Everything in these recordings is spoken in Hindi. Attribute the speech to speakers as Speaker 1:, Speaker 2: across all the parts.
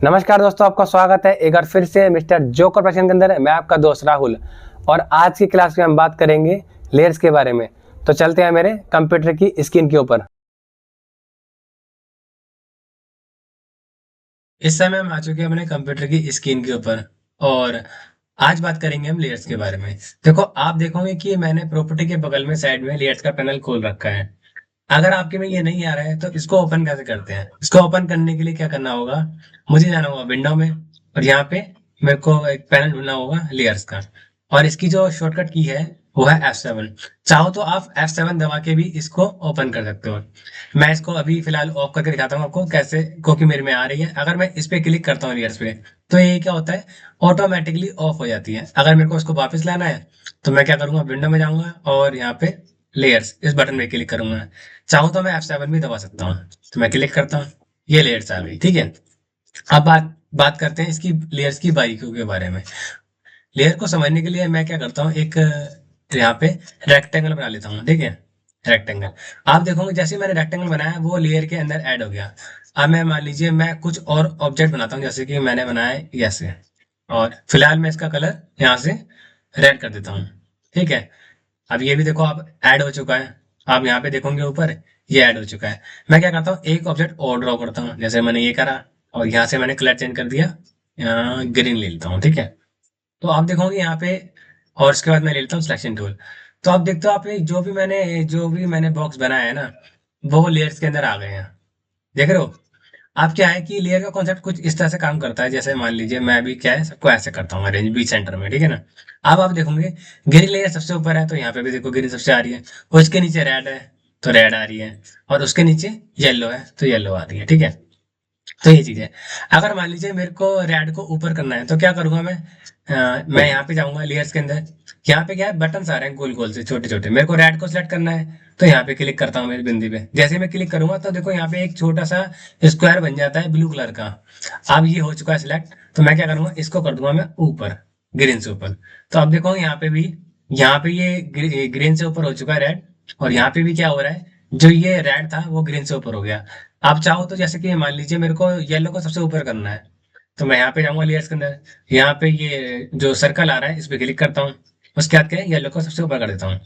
Speaker 1: नमस्कार दोस्तों, आपका स्वागत है एक बार फिर से मिस्टर जोकर प्रश्न के अंदर। मैं आपका दोस्त राहुल और आज की क्लास में हम बात करेंगे लेयर्स के बारे में। तो चलते हैं मेरे कंप्यूटर की स्क्रीन के ऊपर। इस समय हम आ चुके हैं अपने कंप्यूटर की स्क्रीन के ऊपर और आज बात करेंगे हम लेयर्स के बारे में। देखो, आप देखोगे कि मैंने प्रॉपर्टी के बगल में साइड में लेयर्स का पैनल खोल रखा है। अगर आपके में ये नहीं आ रहा है तो इसको ओपन कैसे करते हैं? इसको ओपन करने के लिए क्या करना होगा, मुझे जाना होगा विंडो में और यहाँ पे मेरे को एक पैनल ढूंढना होगा लेयर्स का। और इसकी जो शॉर्टकट की है वो है F7। चाहो तो आप F7 दबा के भी इसको ओपन कर सकते हो। मैं इसको अभी फिलहाल ऑफ करके दिखाता हूँ आपको कैसे, क्योंकि मेरे में आ रही है। अगर मैं इस पे क्लिक करता हूँ लेयर्स पे तो ये क्या होता है, ऑटोमेटिकली ऑफ हो जाती है। अगर मेरे को उसको वापस लाना है तो मैं क्या करूंगा, विंडो में जाऊंगा और यहाँ पे लेयर्स इस बटन में क्लिक करूंगा। चाहूँ तो मैं F7 भी दबा सकता हूँ। तो मैं क्लिक करता हूँ, ये लेयर्स आ गई। ठीक है, अब बात बात करते हैं इसकी लेयर्स की बारीकियों के बारे में। लेयर को समझने के लिए मैं क्या करता हूँ, एक यहाँ पे रेक्टेंगल बना लेता हूँ। ठीक है, रेक्टेंगल। आप देखोगे जैसे मैंने रेक्टेंगल बनाया वो लेयर के अंदर ऐड हो गया। अब मैं मान लीजिए मैं कुछ और ऑब्जेक्ट बनाता हूँ, जैसे कि मैंने बनाया है ऐसे, और फिलहाल मैं इसका कलर यहाँ से रेड कर देता हूँ। ठीक है, अब ये भी देखो आप ऐड हो चुका है। आप यहाँ पे देखोगे ऊपर ये ऐड हो चुका है। मैं क्या करता हूँ, एक ऑब्जेक्ट और ड्रॉ करता हूँ, जैसे मैंने ये करा और यहाँ से मैंने कलर चेंज कर दिया, ग्रीन ले लेता हूँ। ठीक है, तो आप देखोगे यहाँ पे, और उसके बाद मैं ले लेता हूँ सिलेक्शन टूल। तो आप देखते हो आप ये जो भी मैंने बॉक्स बनाया है ना, वो लेयर्स के अंदर आ गए हैं। देख रहे हो आप? क्या है कि लेयर का कॉन्सेप्ट कुछ इस तरह से काम करता है। जैसे मान लीजिए मैं भी क्या है, सबको ऐसे करता हूँ अरेंज बी सेंटर में। ठीक है ना, अब आप देखोगे ग्रीन लेयर सबसे ऊपर है तो यहाँ पे भी देखो ग्रीन सबसे आ रही है, और उसके नीचे रेड है तो रेड आ रही है, और उसके नीचे येलो है तो येलो आ रही है। ठीक है, तो ये चीज है। अगर मान लीजिए मेरे को रेड को ऊपर करना है तो क्या करूंगा मैं, मैं यहाँ पे जाऊंगा लेयर्स के अंदर। यहाँ पे क्या है, बटन आ रहे हैं गोल गोल से छोटे छोटे। मेरे को रेड को सिलेक्ट करना है तो यहाँ पे क्लिक करता हूँ मेरी बिंदी पे। जैसे मैं क्लिक करूंगा तो देखो यहाँ पे एक छोटा सा स्क्वायर बन जाता है ब्लू कलर का। अब ये हो चुका है सिलेक्ट, तो मैं क्या करूंगा, इसको कर दूंगा मैं ऊपर, ग्रीन से ऊपर। तो अब देखो यहाँ पे भी, यहाँ पे ये ग्रीन से ऊपर हो चुका है रेड, और यहाँ पे भी क्या हो रहा है, जो ये रेड था वो ग्रीन से ऊपर हो गया। आप चाहो तो जैसे कि मान लीजिए मेरे को येलो को सबसे ऊपर करना है तो मैं यहाँ पे जाऊंगा लेयर्स के अंदर। यहाँ पे ये जो सर्कल आ रहा है इस पे क्लिक करता हूँ, उसके बाद क्या है, येलो को सबसे ऊपर कर देता हूँ।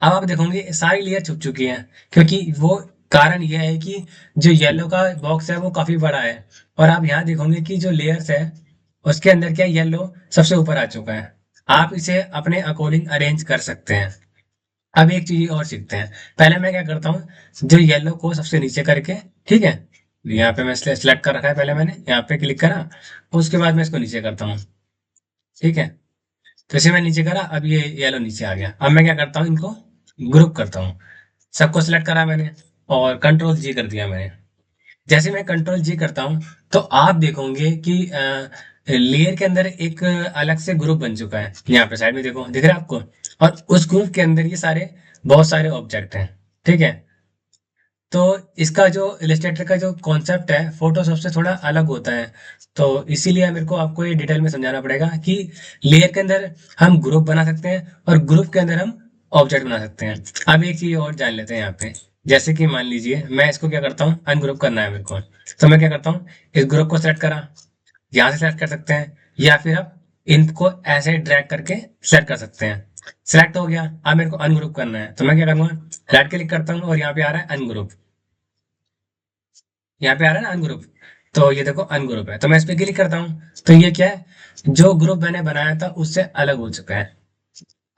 Speaker 1: अब आप देखोगे सारी लेयर छुप चुकी हैं, क्योंकि वो कारण यह है कि जो येलो का बॉक्स है वो काफी बड़ा है। और आप यहाँ देखोगे कि जो लेयर्स है उसके अंदर क्या, येलो सबसे ऊपर आ चुका है। आप इसे अपने अकॉर्डिंग अरेंज कर सकते हैं। अब एक चीज और सीखते हैं। पहले मैं क्या करता हूँ, जो येलो को सबसे नीचे करके, ठीक है, यहाँ पे मैं सिलेक्ट कर रखा है, पहले मैंने यहाँ पे क्लिक करा, उसके बाद मैं इसको नीचे करता हूँ। ठीक है, तो इसे मैं नीचे करा, अब ये येलो नीचे आ गया। अब मैं क्या करता हूँ, इनको ग्रुप करता हूँ। सबको सिलेक्ट करा मैंने और कंट्रोल जी कर दिया मैंने। जैसे मैं कंट्रोल जी करता हूँ तो आप देखोगे कि लेयर के अंदर एक अलग से ग्रुप बन चुका है। यहाँ पे साइड में देखो, दिख रहा है आपको? और उस ग्रुप के अंदर ये सारे बहुत सारे ऑब्जेक्ट हैं। ठीक है, तो इसका जो इलस्ट्रेटर का जो कॉन्सेप्ट है फोटोशॉप से थोड़ा अलग होता है। तो इसीलिए मेरे को आपको ये डिटेल में समझाना पड़ेगा कि लेयर के अंदर हम ग्रुप बना सकते हैं और ग्रुप के अंदर हम ऑब्जेक्ट बना सकते हैं। अब एक चीज और जान लेते हैं यहाँ पे। जैसे कि मान लीजिए मैं इसको क्या करता हूँ, अनग्रुप करना है मेरे को, तो मैं क्या करता हूँ, इस ग्रुप को सेलेक्ट करा, यहाँ से सेलेक्ट कर सकते हैं, या फिर आप इनको ऐसे ड्रैग करके सेलेक्ट कर सकते हैं। सेलेक्ट हो गया, अब मेरे को अनग्रुप करना है तो मैं क्या करूंगा, राइट क्लिक करता हूँ और यहाँ पे आ रहा है अनग्रुप। यहाँ पे आ रहा है ना अनग्रुप, तो ये देखो अनग्रुप है, तो मैं इस पे क्लिक करता हूँ तो ये क्या है, जो ग्रुप मैंने बनाया था उससे अलग हो चुका है।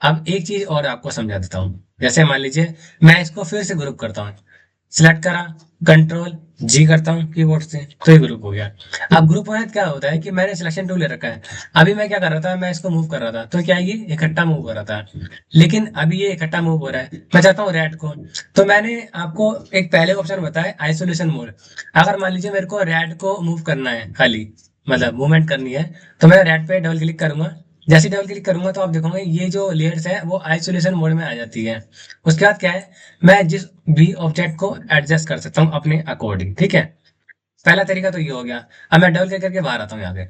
Speaker 1: अब एक चीज और आपको समझा देता हूँ। जैसे मान लीजिए मैं इसको फिर से ग्रुप करता हूँ, सिलेक्ट करा, कंट्रोल जी करता हूँ कीबोर्ड से, तो ये ग्रुप हो गया। अब ग्रुप होने से क्या होता है कि मैंने सिलेक्शन टूल ले रखा है। अभी मैं क्या कर रहा था, मैं इसको मूव कर रहा था तो क्या ये इकट्ठा मूव हो रहा था, लेकिन अभी ये इकट्ठा मूव हो रहा है, मैं चाहता हूँ रेड को। तो मैंने आपको एक पहले ऑप्शन बताया आइसोलेशन मोड। अगर मान लीजिए मेरे को रेड को मूव करना है खाली, मतलब मूवमेंट करनी है, तो मैं रेड पे डबल क्लिक करूंगा। जैसे डबल क्लिक करूंगा तो आप देखोगे ये जो लेयर्स है वो आइसोलेशन मोड में आ जाती है। उसके बाद क्या है, मैं जिस भी ऑब्जेक्ट को एडजस्ट कर सकता हूँ अपने अकॉर्डिंग। ठीक है, पहला तरीका तो ये हो गया। अब मैं डबल क्लिक करके बाहर आता हूँ यहाँ पे।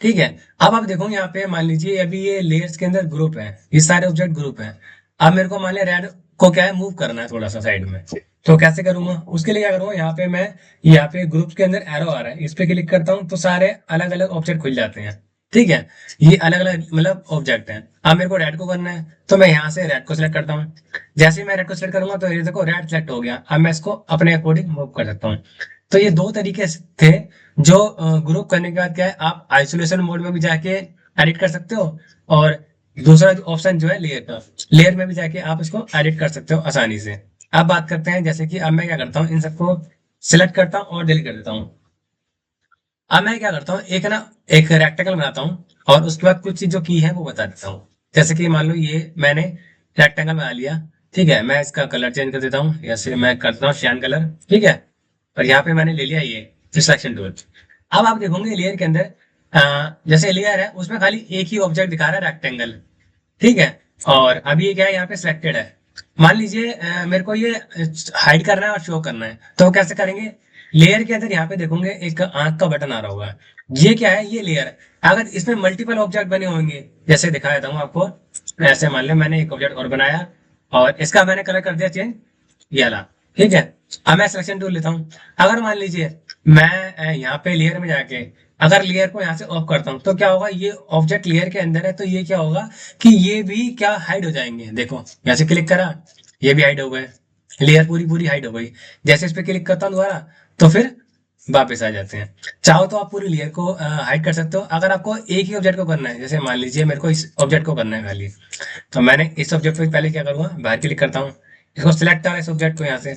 Speaker 1: ठीक है, अब आप देखोगे यहाँ पे मान लीजिए अभी ये लेयर्स के अंदर ग्रुप है, ये सारे ऑब्जेक्ट ग्रुप है। अब मेरे को मान लिया रेड को क्या है, मूव करना है थोड़ा सा साइड में। तो कैसे करूंगा, उसके लिए क्या करूंगा, यहाँ पे ग्रुप्स के अंदर एरो आ रहा है, इस पे क्लिक करता हूँ तो सारे अलग अलग ऑब्जेक्ट खुल जाते हैं। ठीक है, ये अलग अलग मतलब ऑब्जेक्ट हैं। अब मेरे को रेड को करना है तो मैं यहाँ से रेड को सिलेक्ट करता हूँ। जैसे ही मैं रेड को सिलेक्ट करूंगा तो ये देखो रेड सिलेक्ट हो गया। अब मैं इसको अपने अकॉर्डिंग मूव कर सकता हूँ। तो ये दो तरीके थे जो ग्रुप करने के बाद क्या है, आप आइसोलेशन मोड में भी जाके एडिट कर सकते हो, और दूसरा ऑप्शन जो है लेयर का, लेयर में भी जाके आप इसको एडिट कर सकते हो आसानी से। अब बात करते हैं, जैसे कि अब मैं क्या करता हूँ, इन सबको सिलेक्ट करता हूँ और डिलीट कर देता हूँ। अब मैं क्या करता हूँ, एक रेक्टेंगल बनाता हूँ और उसके बाद कुछ चीज जो की है वो बता देता हूँ। जैसे कि मान लो ये मैंने रेक्टेंगल बना लिया। ठीक है, मैं इसका कलर चेंज कर देता हूँ, जैसे मैं करता हूँ श्यान कलर। ठीक है, और यहाँ पे मैंने ले लिया ये सिलेक्शन टूल। अब आप देखोगे लेयर के अंदर जैसे लेयर है उसमें खाली एक ही ऑब्जेक्ट दिखा रहा है, रेक्टेंगल। ठीक है, और अभी ये क्या है, यहाँ पे सिलेक्टेड है। मान लीजिए मेरे को ये हाइड करना है और शो करना है, तो कैसे करेंगे। लेयर के अंदर यहाँ पे देखोगे एक आंख का बटन आ रहा होगा। ये क्या है, ये लेयर। अगर इसमें मल्टीपल ऑब्जेक्ट बने होंगे, जैसे दिखा देता हूँ आपको। ऐसे मान लो मैंने एक ऑब्जेक्ट और बनाया और इसका मैंने कलर कर दिया चेंज, ये वाला। ठीक है, अब मैं सिलेक्शन टूल लेता हूँ। अगर मान लीजिए मैं यहाँ पे लेयर में जाके अगर लेयर को यहाँ से ऑफ करता हूँ तो क्या होगा, ये ऑब्जेक्ट लेयर के अंदर है तो ये क्या होगा कि ये भी क्या हाइड हो जाएंगे। देखो यहाँ से क्लिक करा, ये भी हाइड हो गए, लेयर पूरी पूरी हाइड हो गई। जैसे इस पे क्लिक करता हूँ दोबारा तो फिर वापस आ जाते हैं। चाहो तो आप पूरी लेयर को हाइड कर सकते हो। अगर आपको एक ही ऑब्जेक्ट को करना है, जैसे मान लीजिए मेरे को इस ऑब्जेक्ट को करना है खाली, तो मैंने इस ऑब्जेक्ट को पहले क्या करूंगा, बाहर क्लिक करता हूँ, इसको सिलेक्ट करा इस ऑब्जेक्ट को यहाँ से।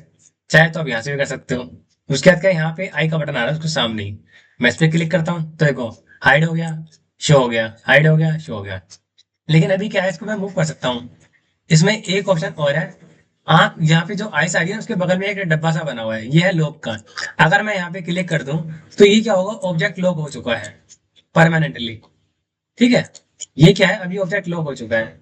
Speaker 1: चाहे तो आप यहाँ से भी कर सकते हो। उसके बाद क्या है, यहाँ पे आई का बटन आ रहा है उसके सामने ही, मैं इस पे क्लिक करता हूँ तो देखो हाइड हो गया, शो हो गया, हाइड हो गया, शो हो गया। लेकिन अभी क्या है, इसको मैं मूव कर सकता हूँ। इसमें एक ऑप्शन और है, आंख यहाँ पे जो आइस आ रही है उसके बगल में एक डब्बा सा बना हुआ है, ये है लॉक का। अगर मैं यहाँ पे क्लिक कर दूं तो ये क्या होगा, ऑब्जेक्ट लॉक हो चुका है परमानेंटली। ठीक है, ये क्या है, अभी ऑब्जेक्ट लॉक हो चुका है।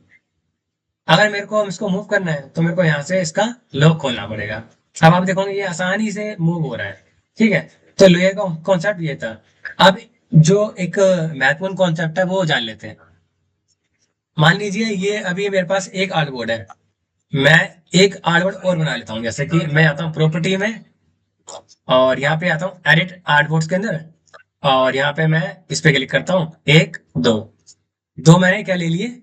Speaker 1: अगर मेरे को इसको मूव करना है तो मेरे को यहाँ से इसका लॉक खोलना पड़ेगा। अब आप देखोगे ये आसानी से मूव हो रहा है। ठीक है, तो लेयर का कॉन्सेप्ट ये था। अब जो एक महत्वपूर्ण कॉन्सेप्ट है वो जान लेते हैं। मान लीजिए ये अभी मेरे पास एक आर्ट बोर्ड है, मैं एक आर्ट बोर्ड और बना लेता हूँ। जैसे कि मैं आता हूँ प्रॉपर्टी में और यहाँ पे आता हूँ एडिट आर्ट बोर्ड्स के अंदर, और यहाँ पे मैं इस पे क्लिक करता हूँ, एक दो, दो मैंने क्या ले लिए,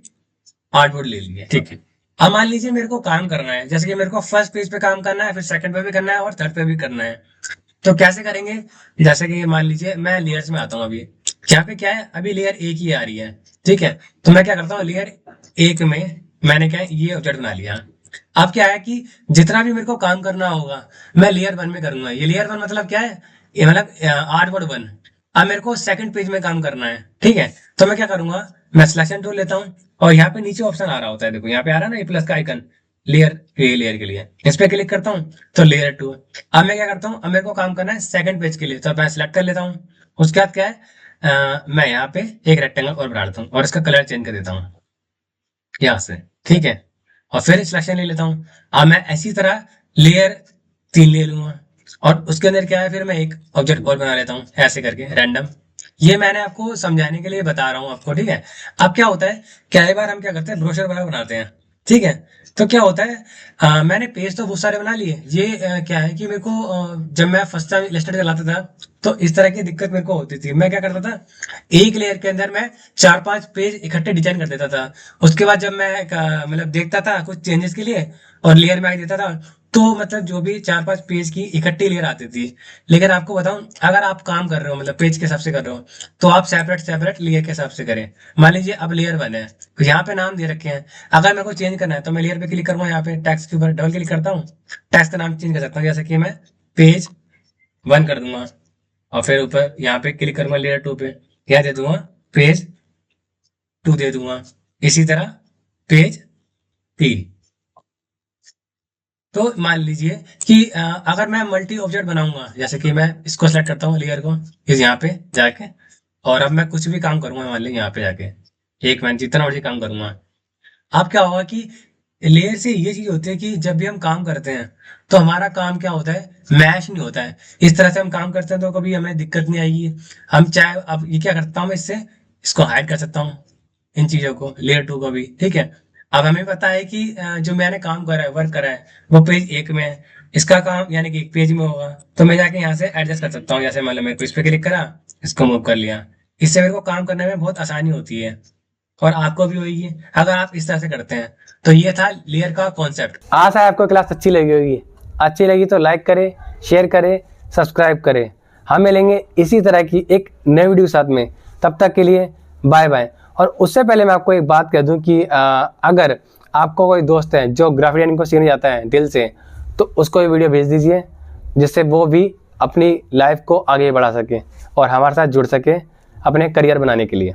Speaker 1: आर्ट बोर्ड ले लिए। ठीक है, अब मान लीजिए मेरे को काम करना है, जैसे कि मेरे को फर्स्ट पेज पे काम करना है, फिर सेकंड पे भी करना है और थर्ड पे भी करना है। तो कैसे करेंगे, जैसे कि मान लीजिए मैं लेयर्स में आता हूँ अभी। यहाँ पे क्या है, अभी लेयर एक ही आ रही है। ठीक है, तो मैं क्या करता हूँ, लेयर एक में मैंने क्या है ये ऑब्जेक्ट बना लिया। अब क्या है कि जितना भी मेरे को काम करना होगा मैं लेयर वन में करूंगा। ये लेयर वन मतलब क्या है, ये मतलब आर्ट बोर्ड वन। अब मेरे को सेकंड पेज में काम करना है। ठीक है, तो मैं क्या करूंगा, मैं सिलेक्शन टूल लेता हूँ और यहाँ पे नीचे ऑप्शन आ रहा होता है, देखो यहाँ पे आ रहा है ना ये प्लस का आइकन, लेयर, ये लेयर के लिए इस पे क्लिक करता हूँ तो लेयर टू। अब मैं क्या करता हूँ, अब मेरे को काम करना है सेकंड पेज के लिए, तो मैं सिलेक्ट कर लेता हूँ। उसके बाद क्या है, मैं यहाँ पे एक रेक्टेंगल और बना देता हूँ और इसका कलर चेंज कर देता हूँ यहाँ से। ठीक है, और फिर सिलेक्शन ले लेता हूँ। अब मैं ऐसी तरह लेयर तीन ले लूंगा और उसके अंदर क्या है, फिर मैं एक ऑब्जेक्ट और बना लेता हूँ ऐसे करके रैंडम। ये मैंने आपको समझाने के लिए बता रहा हूँ आपको। ठीक है, अब क्या होता है, कई बार हम क्या करते हैं ब्रोशर वगैरह बनाते हैं। ठीक है, तो क्या होता है, मैंने पेज तो बहुत सारे बना लिए। ये क्या है कि मेरे को जब मैं फर्स्ट टाइम इलस्ट्रेटर चलाता था तो इस तरह की दिक्कत मेरे को होती थी। मैं क्या करता था, एक लेयर के अंदर मैं चार पांच पेज इकट्ठे डिजाइन कर देता था। उसके बाद जब मैं मतलब देखता था कुछ चेंजेस के लिए और लेयर में आ देता था, तो मतलब जो भी चार पांच पेज की इकट्ठी लेयर आती थी। लेकिन आपको बताऊं, अगर आप काम कर रहे हो मतलब पेज के हिसाब से कर रहे हो तो आप सेपरेट सेपरेट लेयर के हिसाब से करें। मान लीजिए अब लेयर वन है तो यहाँ पे नाम दे रखे हैं। अगर मेरे को चेंज करना है तो मैं लेयर पे क्लिक करूंगा, यहाँ पे टैक्स के ऊपर डबल क्लिक करता हूँ, टैक्स का नाम चेंज कर सकता हूँ। जैसे कि मैं पेज वन कर दूंगा और फिर ऊपर यहाँ पे क्लिक करूंगा लेयर टू पे, क्या दे दूंगा, पेज टू दे दूंगा। इसी तरह पेज तीन। तो मान लीजिए कि अगर मैं मल्टी ऑब्जेक्ट बनाऊंगा, जैसे कि मैं इसको सेलेक्ट करता हूँ लेयर को इस यहाँ पे जाके, और अब मैं कुछ भी काम करूंगा मान लीजिए यहाँ पे जाके, एक मैं जितना मर्जी काम करूंगा। अब क्या होगा कि लेयर से ये चीज होती है कि जब भी हम काम करते हैं तो हमारा काम क्या होता है, मैश नहीं होता है। इस तरह से हम काम करते हैं तो कभी हमें दिक्कत नहीं आएगी। हम चाहे, अब ये क्या करता हूँ मैं इससे इसको हाइड कर सकता हूँ इन चीजों को, लेयर टू को भी। ठीक है, अब हमें पता है कि जो मैंने काम करा है, वर्क करा है, वो पेज एक में है। इसका काम यानी कि एक पेज में होगा, तो मैं जाके यहाँ से एडजस्ट कर सकता हूँ। जैसे मान लो मेरे को इस पे क्लिक करा, इसको मूव कर लिया। इससे मेरे को काम करने में बहुत आसानी होती है, और आपको भी होगी अगर आप इस तरह से करते हैं। तो ये था लेयर का कॉन्सेप्ट।
Speaker 2: आशा है आपको क्लास अच्छी लगी होगी। अच्छी लगी तो लाइक करें, शेयर करें, सब्सक्राइब करें। हम मिलेंगे इसी तरह की एक नई वीडियो साथ में। तब तक के लिए बाय बाय। और उससे पहले मैं आपको एक बात कह दूं कि अगर आपको कोई दोस्त है जो ग्राफिक डिजाइनिंग को सीखने जाता है दिल से, तो उसको ये वीडियो भेज दीजिए, जिससे वो भी अपनी लाइफ को आगे बढ़ा सके और हमारे साथ जुड़ सके अपने करियर बनाने के लिए।